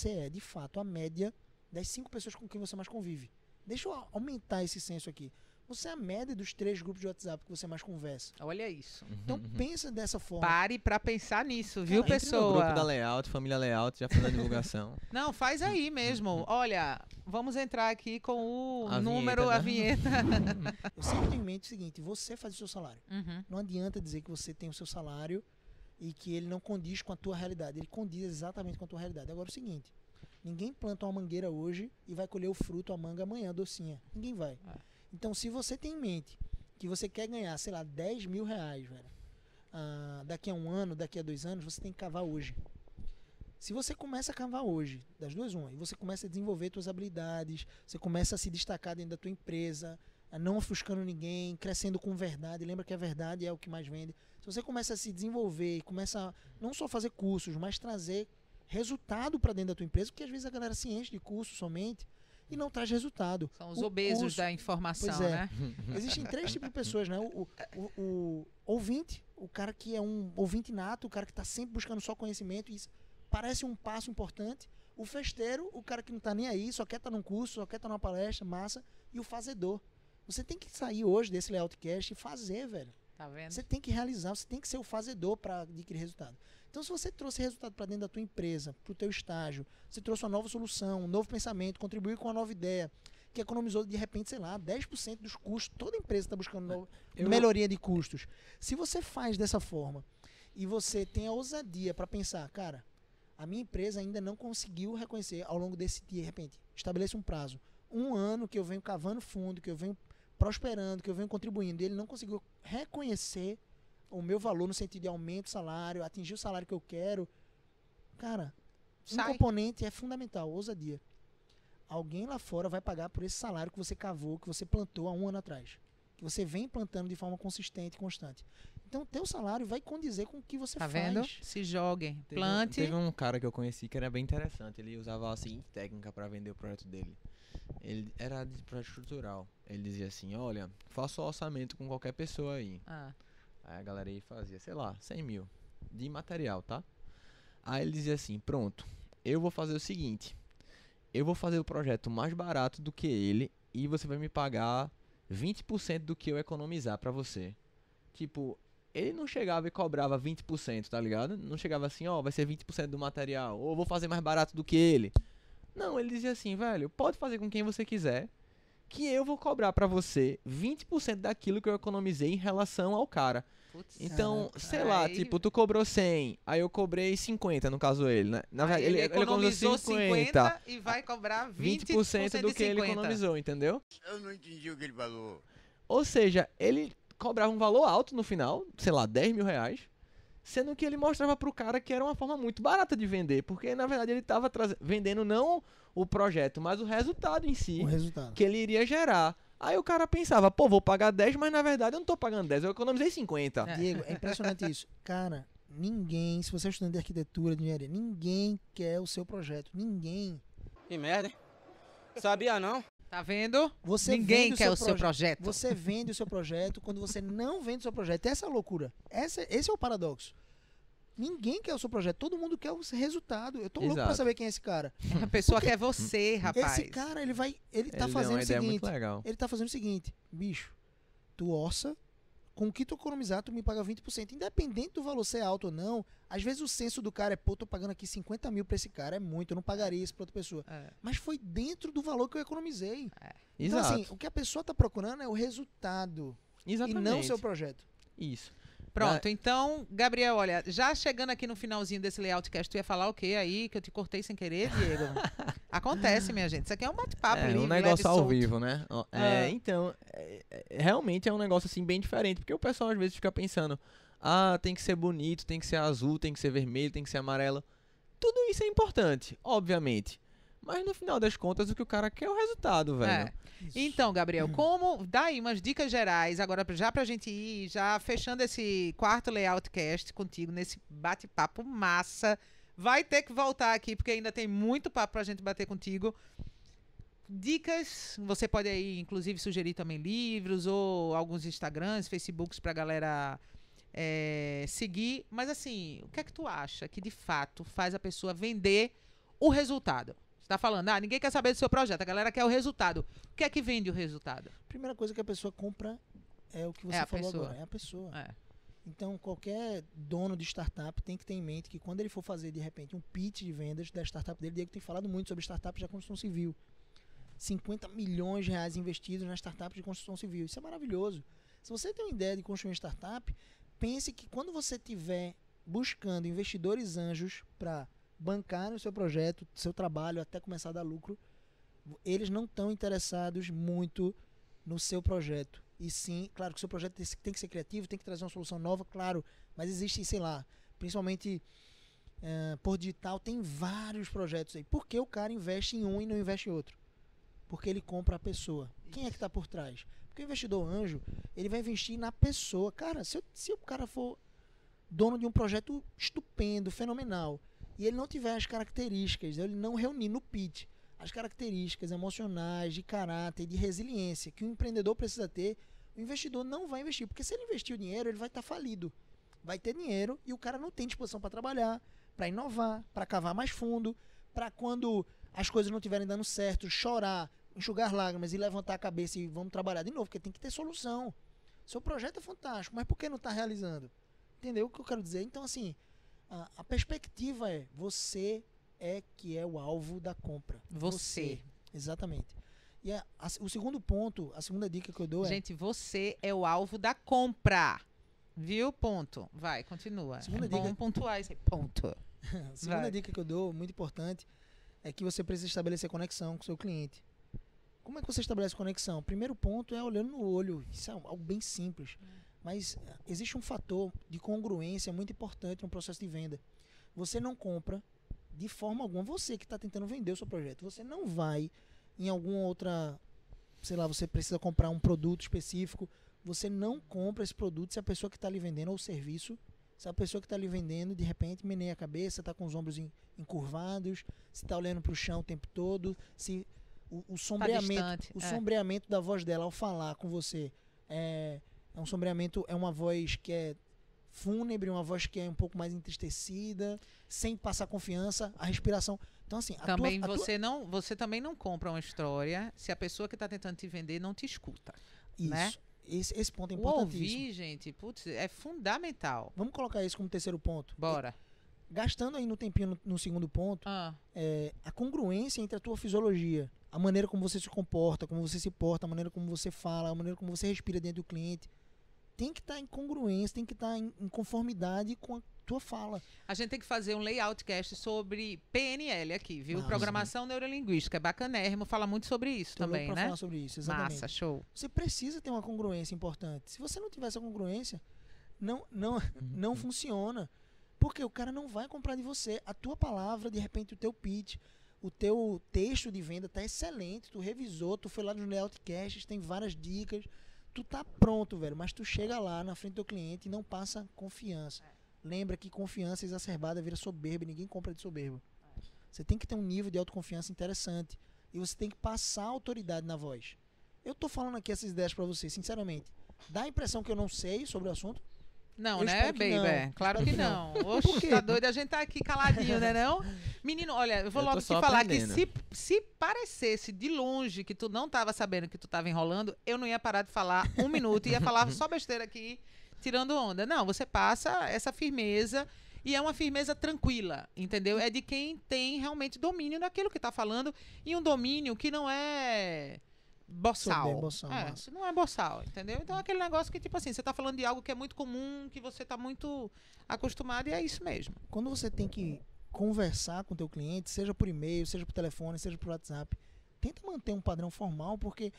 é de fato a média das 5 pessoas com quem você mais convive. Deixa eu aumentar esse senso aqui. Você é a média dos 3 grupos de WhatsApp que você mais conversa. Olha isso. Então pensa dessa forma. Pare pra pensar nisso, viu, Cara, Entre no pessoa? grupo da Layout, família Layout, já faz a divulgação. Não, faz aí mesmo. Olha, vamos entrar aqui com o A número, vinheta, a vinheta. Eu sempre tenho em mente o seguinte, você faz o seu salário. Uhum. Não adianta dizer que você tem o seu salário e que ele não condiz com a tua realidade. Ele condiz exatamente com a tua realidade. Agora é o seguinte, ninguém planta uma mangueira hoje e vai colher o fruto, a manga amanhã, docinha. Ninguém vai. Então, se você tem em mente que você quer ganhar, sei lá, 10 mil reais, velho, daqui a 1 ano, daqui a 2 anos, você tem que cavar hoje. Se você começa a cavar hoje, das duas uma, e você começa a desenvolver suas habilidades, você começa a se destacar dentro da tua empresa, não ofuscando ninguém, crescendo com verdade, lembra que a verdade é o que mais vende. Se você começa a se desenvolver e começa a não só fazer cursos, mas trazer resultado para dentro da tua empresa, porque às vezes a galera se enche de curso somente e não traz resultado. São os O obesos curso- da informação, Pois é. né? Existem 3 tipos de pessoas, né? O ouvinte, o cara que é um ouvinte nato, o cara que está sempre buscando só conhecimento, e isso parece um passo importante. O festeiro, o cara que não está nem aí, só quer estar num curso, só quer estar numa palestra, massa. E o fazedor. Você tem que sair hoje desse Layoutcast e fazer, velho. Tá vendo? Você tem que realizar, você tem que ser o fazedor para adquirir resultado. Então, se você trouxe resultado para dentro da tua empresa, para o teu estágio, você trouxe uma nova solução, um novo pensamento, contribuiu com uma nova ideia, que economizou de repente, sei lá, 10% dos custos. Toda empresa está buscando melhoria de custos. Se você faz dessa forma e você tem a ousadia para pensar, cara, a minha empresa ainda não conseguiu reconhecer ao longo desse dia, de repente, estabeleça um prazo. 1 ano que eu venho cavando fundo, que eu venho prosperando, que eu venho contribuindo, e ele não conseguiu reconhecer o meu valor no sentido de aumento de salário, atingir o salário que eu quero. Cara, um Sai. componente é fundamental, ousadia. Alguém lá fora vai pagar por esse salário que você cavou, que você plantou há 1 ano atrás. Que você vem plantando de forma consistente e constante. Então, teu salário vai condizer com o que você Tá faz. vendo? Se joguem. Teve Plante. Teve um cara que eu conheci que era bem interessante. Ele usava a seguinte técnica para vender o projeto dele. Ele era de projeto estrutural. Ele dizia assim, olha, faça o orçamento com qualquer pessoa aí. Ah, Aí a galera aí fazia, sei lá, 100 mil de material, tá? Aí ele dizia assim, pronto, eu vou fazer o seguinte, eu vou fazer o projeto mais barato do que ele e você vai me pagar 20% do que eu economizar pra você. Tipo, ele não chegava e cobrava 20%, tá ligado? Não chegava assim, ó, vai ser 20% do material, ou vou fazer mais barato do que ele. Não, ele dizia assim, velho, pode fazer com quem você quiser, que eu vou cobrar pra você 20% daquilo que eu economizei em relação ao cara. putz. Então, Caraca. sei lá, Aí- tipo, tu cobrou 100, aí eu cobrei 50, no caso ele, né? Na Aí verdade, ele economizou 50 e vai cobrar 20% do que ele economizou, entendeu? Eu não entendi o que ele falou. Ou seja, ele cobrava um valor alto no final, sei lá, 10 mil reais, sendo que ele mostrava pro cara que era uma forma muito barata de vender, porque na verdade ele tava vendendo não o projeto, mas o resultado em si, O resultado. que ele iria gerar. Aí o cara pensava, pô, vou pagar 10, mas na verdade eu não tô pagando 10, eu economizei 50. É. Diego, é impressionante isso. Cara, ninguém, se você é estudante de arquitetura, de engenharia, ninguém quer o seu projeto. Ninguém. Que merda, hein? Sabia não? Tá vendo? Você Ninguém vende quer o seu projeto. Você vende o seu projeto quando você não vende o seu projeto. Essa é a loucura. Esse é o paradoxo. Ninguém quer o seu projeto. Todo mundo quer o resultado. Eu tô louco pra Exato. saber quem é esse cara. A pessoa quer você, rapaz. Esse cara, ele tá Ele deu fazendo uma o ideia seguinte. muito legal. Ele tá fazendo o seguinte, bicho, tu orça, com o que tu economizar, tu me paga 20%. Independente do valor ser alto ou não, às vezes o senso do cara é, pô, tô pagando aqui 50 mil pra esse cara, é muito, eu não pagaria isso pra outra pessoa. É. Mas foi dentro do valor que eu economizei. Então, Exato. assim, o que a pessoa tá procurando é o resultado Exatamente. e não o seu projeto. Isso. Pronto, então, Gabriel, olha, já chegando aqui no finalzinho desse Layoutcast, tu ia falar o quê aí, que eu te cortei sem querer, Diego? Acontece, minha gente. Isso aqui é um bate-papo É livre, um leve e negócio ao solto. vivo, né? Ó, Ah. Então, realmente é um negócio assim bem diferente, porque o pessoal às vezes fica pensando, tem que ser bonito, tem que ser azul, tem que ser vermelho, tem que ser amarelo. Tudo isso é importante, obviamente. Mas no final das contas, o que o cara quer é o resultado, velho. Então, Gabriel, dá aí umas dicas gerais, agora já pra gente ir, já fechando esse quarto Layoutcast contigo, nesse bate-papo massa. Vai ter que voltar aqui, porque ainda tem muito papo pra gente bater contigo. Dicas, você pode aí, inclusive, sugerir também livros ou alguns Instagrams, Facebooks pra galera seguir. Mas assim, o que é que tu acha que de fato faz a pessoa vender o resultado? Tá falando, ninguém quer saber do seu projeto, a galera quer o resultado. O que é que vende o resultado? Primeira coisa que a pessoa compra é o que você falou agora, é a pessoa. Então, qualquer dono de startup tem que ter em mente que quando ele for fazer, de repente, um pitch de vendas da startup dele, Diego tem falado muito sobre startups da construção civil. 50 milhões de reais investidos nas startups de construção civil. Isso é maravilhoso. Se você tem uma ideia de construir uma startup, pense que quando você estiver buscando investidores anjos para bancar o seu projeto, seu trabalho, até começar a dar lucro, eles não estão interessados muito no seu projeto. E sim, claro que o seu projeto tem que ser criativo, tem que trazer uma solução nova, claro, mas existe, sei lá, principalmente por digital, tem vários projetos aí. Por que o cara investe em um e não investe em outro? Porque ele compra a pessoa. Quem é que está por trás? Porque o investidor anjo, ele vai investir na pessoa. Cara, se o cara for dono de um projeto estupendo, fenomenal, e ele não tiver as características, ele não reunir no pitch as características emocionais, de caráter, de resiliência que o empreendedor precisa ter, o investidor não vai investir. Porque se ele investir o dinheiro, ele vai estar falido. Vai ter dinheiro e o cara não tem disposição para trabalhar, para inovar, para cavar mais fundo, para quando as coisas não estiverem dando certo, chorar, enxugar lágrimas e levantar a cabeça e vamos trabalhar de novo, porque tem que ter solução. Seu projeto é fantástico, mas por que não está realizando? Entendeu o que eu quero dizer? Então, assim, a perspectiva é você que é o alvo da compra. Você. Exatamente. E o segundo ponto, a segunda dica que eu dou Gente, você é o alvo da compra. Viu? Ponto. Vai, continua. Bom pontuar esse ponto. A segunda dica que eu dou, muito importante, é que você precisa estabelecer conexão com o seu cliente. Como é que você estabelece conexão? Primeiro ponto é olhando no olho. Isso é algo bem simples. Mas existe um fator de congruência muito importante no processo de venda. Você não compra de forma alguma, você que está tentando vender o seu projeto, você não vai em alguma outra, sei lá, você precisa comprar um produto específico, você não compra esse produto se a pessoa que está lhe vendendo, ou o serviço, se a pessoa que está lhe vendendo, de repente, meneia a cabeça, está com os ombros encurvados, se está olhando para o chão o tempo todo, se o sombreamento da voz dela ao falar com você é um sombreamento, é uma voz que é fúnebre, uma voz que é um pouco mais entristecida, sem passar confiança, a respiração. Então, assim, você também não compra uma história se a pessoa que está tentando te vender não te escuta. Isso. Né? Esse ponto é importantíssimo. Ouvir, gente, putz, é fundamental. Vamos colocar isso como terceiro ponto. Bora. Gastando aí no tempinho no segundo ponto, a congruência entre a tua fisiologia, a maneira como você se comporta, como você se porta, a maneira como você fala, a maneira como você respira dentro do cliente, tem que estar em congruência, tem que estar em conformidade com a tua fala. A gente tem que fazer um layoutcast sobre PNL aqui, viu? Programação Neurolinguística. É bacanérrimo, fala muito sobre isso também, pra né? Falar sobre isso, exatamente. Massa, show. Você precisa ter uma congruência importante. Se você não tiver essa congruência, não funciona. Porque o cara não vai comprar de você. A tua palavra, de repente, o teu pitch, o teu texto de venda tá excelente, tu revisou, tu foi lá nos layoutcasts, tem várias dicas, tu tá pronto, velho, mas tu chega lá na frente do cliente e não passa confiança. Lembra que confiança exacerbada vira soberba e ninguém compra de soberbo. Você tem que ter um nível de autoconfiança interessante e você tem que passar autoridade na voz. Eu tô falando aqui essas ideias pra você, sinceramente. Dá a impressão que eu não sei sobre o assunto? Não, né, baby? Claro que não. Oxe, tá doido? A gente tá aqui caladinho, né não? Menino, olha, eu vou logo te falar que se parecesse de longe que tu não tava sabendo que tu tava enrolando, eu não ia parar de falar um minuto, ia falar só besteira aqui, tirando onda. Não, você passa essa firmeza e é uma firmeza tranquila, entendeu? É de quem tem realmente domínio daquilo que tá falando e um domínio que não é boçal. Isso não é boçal, entendeu? Então é aquele negócio que, tipo assim, você tá falando de algo que é muito comum, que você tá muito acostumado e é isso mesmo. Quando você tem que conversar com o teu cliente, seja por e-mail, seja por telefone, seja por WhatsApp, tenta manter um padrão formal, porque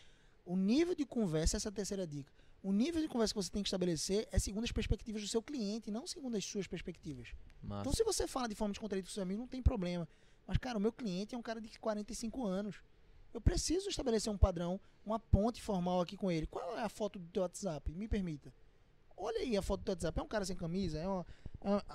O nível de conversa, essa é a terceira dica. O nível de conversa que você tem que estabelecer é segundo as perspectivas do seu cliente, não segundo as suas perspectivas. Massa. Então, se você fala de forma descontraída com seus amigos, não tem problema. Mas, cara, o meu cliente é um cara de 45 anos. Eu preciso estabelecer um padrão, uma ponte formal aqui com ele. Qual é a foto do teu WhatsApp? Me permita. Olha aí a foto do teu WhatsApp. É um cara sem camisa? É uma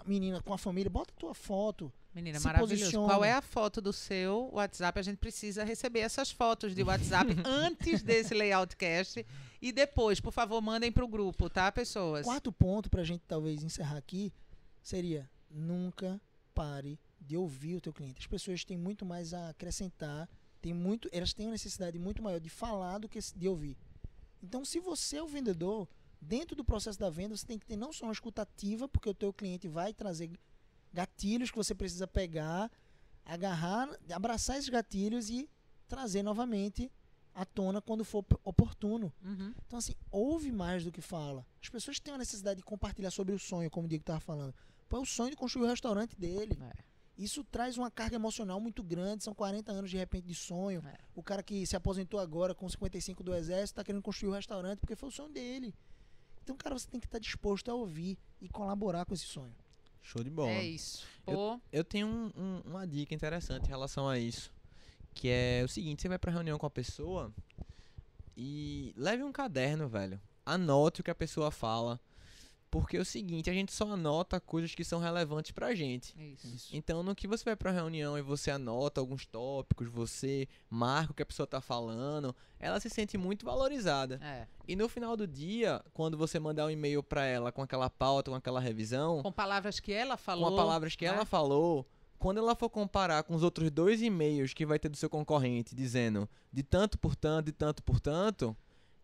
menina com a família? Bota a tua foto. Menina, Se maravilhoso. posiciona. Qual é a foto do seu WhatsApp? A gente precisa receber essas fotos de WhatsApp antes desse Layoutcast e depois, por favor, mandem pro grupo, tá, pessoas? Quarto ponto pra gente talvez encerrar aqui seria nunca pare de ouvir o teu cliente. As pessoas têm muito mais a acrescentar, elas têm uma necessidade muito maior de falar do que de ouvir. Então, se você é o vendedor, dentro do processo da venda, você tem que ter não só uma escuta ativa, porque o teu cliente vai trazer gatilhos que você precisa pegar, agarrar, abraçar esses gatilhos e trazer novamente à tona quando for oportuno. Uhum. Então, assim, ouve mais do que fala. As pessoas têm a necessidade de compartilhar sobre o sonho, como o Diego estava falando. Pô, é o sonho de construir o restaurante dele. Isso traz uma carga emocional muito grande. São 40 anos de repente de sonho. O cara que se aposentou agora com 55 do exército está querendo construir o restaurante porque foi o sonho dele. Então, cara, você tem que estar disposto a ouvir e colaborar com esse sonho. Show de bola. É isso. Pô, Eu tenho uma dica interessante em relação a isso, que é o seguinte: você vai pra reunião com a pessoa e leve um caderno, velho. Anote o que a pessoa fala, porque é o seguinte, a gente só anota coisas que são relevantes pra gente. isso. Então, no que você vai pra reunião e você anota alguns tópicos, você marca o que a pessoa tá falando, ela se sente muito valorizada. É. E no final do dia, quando você mandar um e-mail pra ela com aquela pauta, com aquela revisão, Com palavras que ela falou. com as palavras que né? ela falou, quando ela for comparar com os outros 2 e-mails que vai ter do seu concorrente, dizendo de tanto por tanto, de tanto por tanto,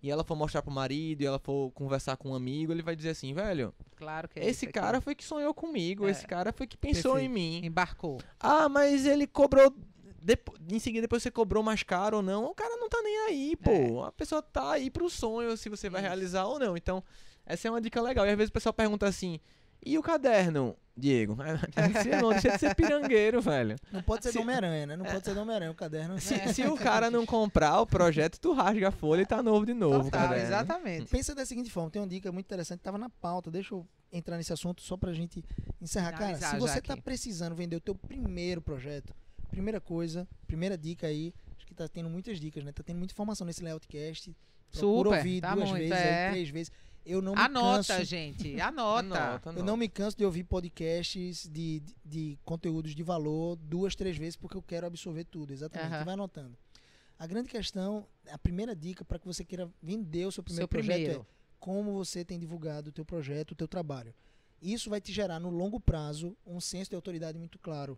e ela for mostrar pro marido, e ela for conversar com um amigo, ele vai dizer assim, velho, Claro que é esse isso aqui. cara foi que sonhou comigo, É. esse cara foi que pensou Perfeito. em mim. Embarcou. Ah, mas ele cobrou... em seguida, depois você cobrou mais caro ou não, o cara não tá nem aí, pô. A pessoa tá aí pro sonho, se você vai Isso. realizar ou não. Então, essa é uma dica legal. E às vezes o pessoal pergunta assim, e o caderno, Diego? Não deixa de ser pirangueiro, velho. Não pode ser do Homem-Aranha, né? Não pode ser do Homem-Aranha, o caderno. Se o cara não comprar o projeto, tu rasga a folha e tá novo de novo, Total, cara. exatamente. Pensa da seguinte forma, tem uma dica muito interessante, tava na pauta, deixa eu entrar nesse assunto só pra gente encerrar. Cara, Finalizar se já você tá aqui. precisando vender o teu primeiro projeto, primeira dica aí, acho que tá tendo muitas dicas, né? Tá tendo muita informação nesse Layoutcast. Procura Super, ouvir tá 2 muito, vezes, é. aí, 3 vezes. Eu não me Anota, canso, gente. Anota. eu não me canso de ouvir podcasts de conteúdos de valor 2, 3 vezes porque eu quero absorver tudo, exatamente. Aham. Vai anotando. A grande questão, a primeira dica para que você queira vender o seu primeiro Seu projeto primeiro. é como você tem divulgado o teu projeto, o teu trabalho. Isso vai te gerar no longo prazo um senso de autoridade muito claro.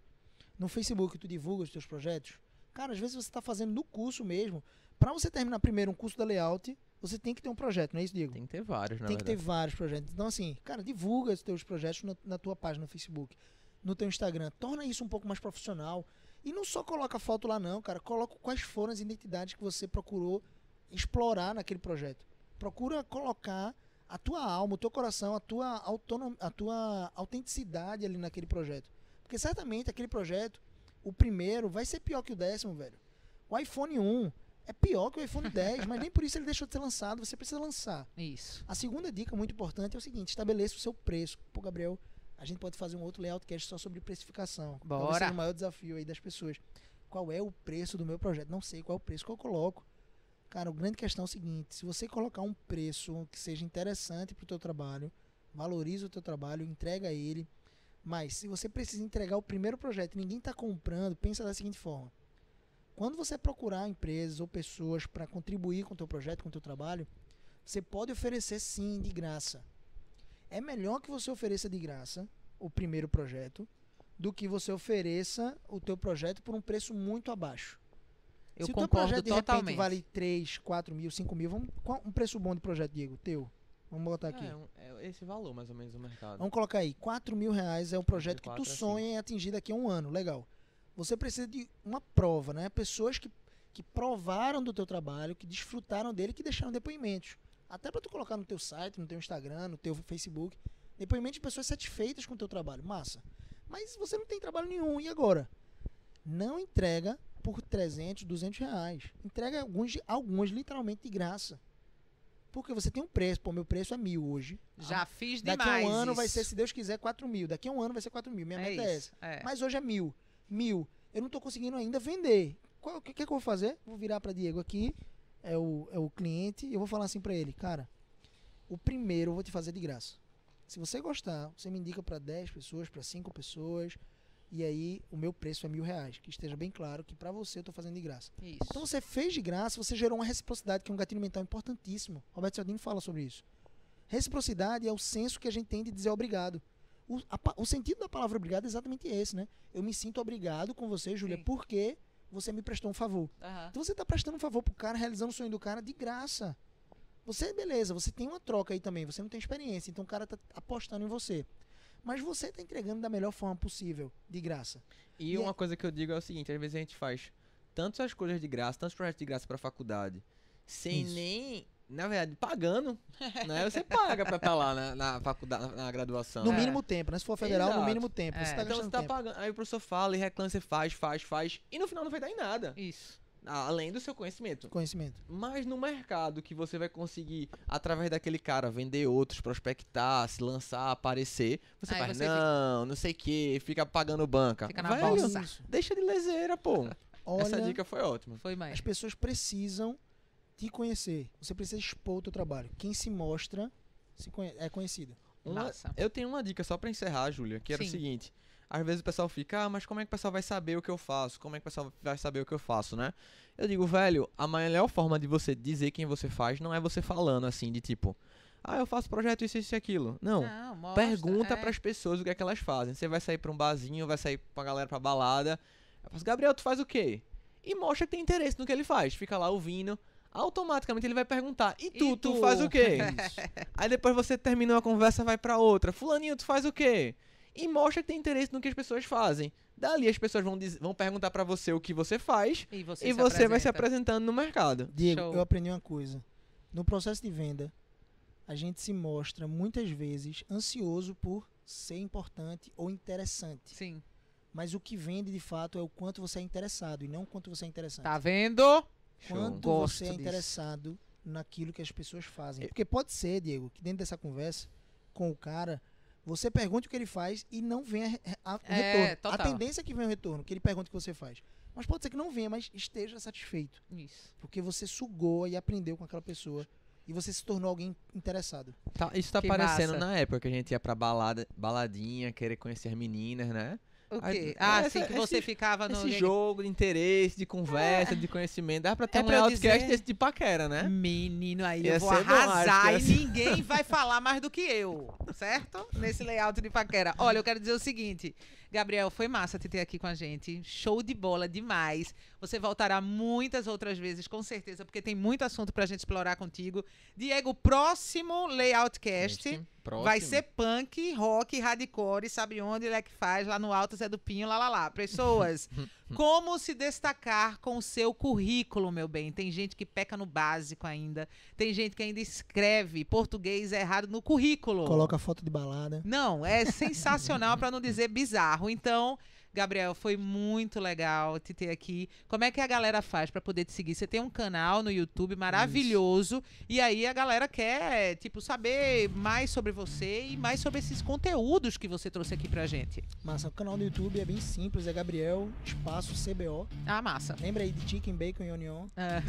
No Facebook tu divulga os teus projetos. Cara, às vezes você está fazendo no curso mesmo. Para você terminar primeiro um curso da Layout, você tem que ter um projeto, não é isso, Diego? Tem que ter vários, na Tem que ter verdade. vários projetos. Então, assim, cara, divulga os teus projetos na tua página no Facebook, no teu Instagram. Torna isso um pouco mais profissional. E não só coloca foto lá, não, cara. Coloca quais foram as identidades que você procurou explorar naquele projeto. Procura colocar a tua alma, o teu coração, a tua autenticidade ali naquele projeto. Porque certamente aquele projeto, o primeiro, vai ser pior que o 10º, velho. O iPhone 1 é pior que o iPhone 10, mas nem por isso ele deixou de ser lançado. Você precisa lançar. Isso. A segunda dica muito importante é o seguinte: estabeleça o seu preço. Pô, Gabriel, a gente pode fazer um outro Layoutcast só sobre precificação. Talvez Bora. seja o maior desafio aí das pessoas. Qual é o preço do meu projeto? Não sei qual é o preço que eu coloco. Cara, a grande questão é o seguinte: se você colocar um preço que seja interessante para o teu trabalho, valoriza o teu trabalho, entrega ele. Mas se você precisa entregar o primeiro projeto e ninguém está comprando, pensa da seguinte forma: quando você procurar empresas ou pessoas para contribuir com o teu projeto, com o teu trabalho, você pode oferecer sim de graça. É melhor que você ofereça de graça o primeiro projeto do que você ofereça o teu projeto por um preço muito abaixo. Eu Se o teu concordo projeto de totalmente. repente vale 3, 4 mil, 5 mil, qual um preço bom de projeto, Diego? Teu? Vamos botar aqui. É esse valor, mais ou menos, do mercado. Vamos colocar aí, 4 mil reais é um projeto que tu 4 a 5. sonha em atingir daqui a um ano, legal. Você precisa de uma prova, né? Pessoas que provaram do teu trabalho, que desfrutaram dele, que deixaram depoimentos. Até para tu colocar no teu site, no teu Instagram, no teu Facebook, depoimentos de pessoas satisfeitas com o teu trabalho, massa. Mas você não tem trabalho nenhum, e agora? Não entrega por 300, 200 reais. Entrega alguns literalmente de graça. Porque você tem um preço. Pô, meu preço é 1.000 hoje. Já fiz demais. Daqui a um ano isso. vai ser, se Deus quiser, 4.000. Daqui a um ano vai ser 4.000. Minha meta é essa. Mas hoje é 1.000. 1.000. Eu não tô conseguindo ainda vender. O que eu vou fazer? Vou virar para Diego aqui. É o cliente. E eu vou falar assim para ele. Cara, o primeiro eu vou te fazer de graça. Se você gostar, você me indica para 10 pessoas, para 5 pessoas. E aí, o meu preço é R$1.000. Que esteja bem claro que para você eu tô fazendo de graça. Isso. Então você fez de graça, você gerou uma reciprocidade, que é um gatilho mental importantíssimo. Roberto Cialdini fala sobre isso. Reciprocidade é o senso que a gente tem de dizer obrigado. O sentido da palavra obrigado é exatamente esse, né? Eu me sinto obrigado com você, Júlia, Sim. porque você me prestou um favor. Aham. Então você tá prestando um favor pro cara, realizando o sonho do cara de graça. Você, beleza, você tem uma troca aí também, você não tem experiência, então o cara tá apostando em você. Mas você tá entregando da melhor forma possível, de graça. E uma coisa que eu digo é o seguinte, às vezes a gente faz tantas coisas de graça, tantos projetos de graça pra faculdade, sem Isso. nem, na verdade, pagando, né? Você paga pra estar lá na faculdade, na graduação. No mínimo tempo, né? Se for federal, no Exato. mínimo tempo. Você tá Então gastando você tá tempo. pagando, aí o professor fala e reclama, você faz, e no final não vai dar em nada, Isso. além do seu conhecimento. Conhecimento. Mas no mercado que você vai conseguir, através daquele cara, vender outros, prospectar, se lançar, aparecer, você Aí faz, você não sei o que, fica pagando banca. Fica na Velho, bolsa. Isso. deixa de leseira, pô. Essa Olha, dica foi ótima. Foi mais. as pessoas precisam te conhecer. Você precisa expor o teu trabalho. Quem se mostra é conhecido. Massa. Eu tenho uma dica só pra encerrar, Júlia, que era o Sim. seguinte. Às vezes o pessoal fica, mas como é que o pessoal vai saber o que eu faço? Como é que o pessoal vai saber o que eu faço, né? Eu digo, velho, a melhor forma de você dizer quem você faz não é você falando assim, de tipo, eu faço projeto isso e aquilo. Não. Não, mostra, Pergunta pras pessoas o que é que elas fazem. Você vai sair pra um barzinho, vai sair pra galera pra balada. Eu falo, Gabriel, tu faz o quê? E mostra que tem interesse no que ele faz. Fica lá ouvindo. Automaticamente ele vai perguntar, e tu, E tu? faz o quê? Aí depois você termina uma conversa, vai pra outra. Fulaninho, tu faz o quê? E mostra que tem interesse no que as pessoas fazem. Dali as pessoas vão perguntar pra você o que você faz. E você, E você vai se apresentando no mercado. Diego, Show. eu aprendi uma coisa. No processo de venda, a gente se mostra muitas vezes ansioso por ser importante ou interessante. Sim. Mas o que vende de fato é o quanto você é interessado e não o quanto você é interessante. Tá vendo? Show. Quanto Gosto você é disso. interessado naquilo que as pessoas fazem. Porque pode ser, Diego, que dentro dessa conversa com o cara, você pergunte o que ele faz e não venha o retorno. total. A tendência é que venha o retorno, que ele pergunte o que você faz. Mas pode ser que não venha, mas esteja satisfeito. Isso. Porque você sugou e aprendeu com aquela pessoa. E você se tornou alguém interessado. Isso tá Que parecendo massa. na época que a gente ia pra baladinha, querer conhecer as meninas, né? O quê? Essa- Sim, que você ficava no... Esse jogo de interesse, de conversa, de conhecimento. Dá pra ter É um pra eu outcast dizer- desse de paquera, né? Menino, aí Ia eu vou ser bom, arrasar e acho que ia ser- ninguém vai falar mais do que eu, certo? Nesse layout de paquera. Olha, eu quero dizer o seguinte, Gabriel, foi massa te ter aqui com a gente, show de bola demais. Você voltará muitas outras vezes, com certeza, porque tem muito assunto pra gente explorar contigo. Diego, próximo layoutcast vai ser punk, rock, hardcore, sabe onde ele é que faz? Lá no Alto Zé do Pinho, lá. Pessoas, como se destacar com o seu currículo, meu bem? Tem gente que peca no básico ainda. Tem gente que ainda escreve português errado no currículo. Coloca foto de balada. Não, é sensacional para não dizer bizarro. Então, Gabriel, foi muito legal te ter aqui. Como é que a galera faz para poder te seguir? Você tem um canal no YouTube maravilhoso e aí a galera quer, tipo, saber mais sobre você e mais sobre esses conteúdos que você trouxe aqui pra gente. Massa, o canal do YouTube é bem simples, é Gabriel, espaço CBO. Ah, massa. Lembra aí de Chicken, Bacon e Onion Ah.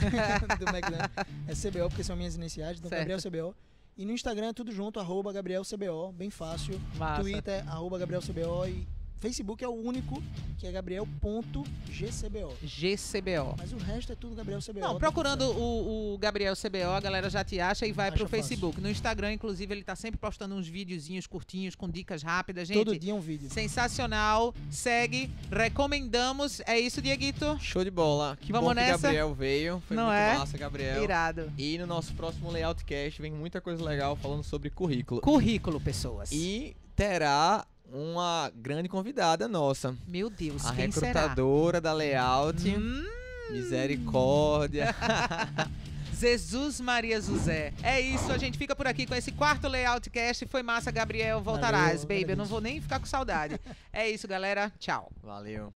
do McDonald's. É CBO porque são minhas iniciais, então Certo. Gabriel CBO. E no Instagram é tudo junto, @GabrielCBO, bem fácil. Massa. Twitter é @GabrielCBO e Facebook é o único, que é Gabriel.gcbo. GCBO. Mas o resto é tudo Gabriel CBO. Não, tá procurando tudo certo. o Gabriel CBO, a galera já te acha e vai Acha pro fácil. Facebook. No Instagram, inclusive, ele tá sempre postando uns videozinhos curtinhos com dicas rápidas. Gente, Todo dia um vídeo. sensacional. Segue, recomendamos. É isso, Dieguito? Show de bola. Que Vamos bom nessa? que Gabriel veio. Foi Não muito é? massa, Gabriel. Irado. E no nosso próximo Layoutcast vem muita coisa legal falando sobre currículo. Currículo, pessoas. E terá uma grande convidada nossa. Meu Deus, A quem será? recrutadora da Layout. Misericórdia. Jesus Maria José. É isso, a gente fica por aqui com esse quarto Layoutcast. Foi massa, Gabriel. Voltarás, Valeu, baby. Eu não agradeço. vou nem ficar com saudade. É isso, galera. Tchau. Valeu.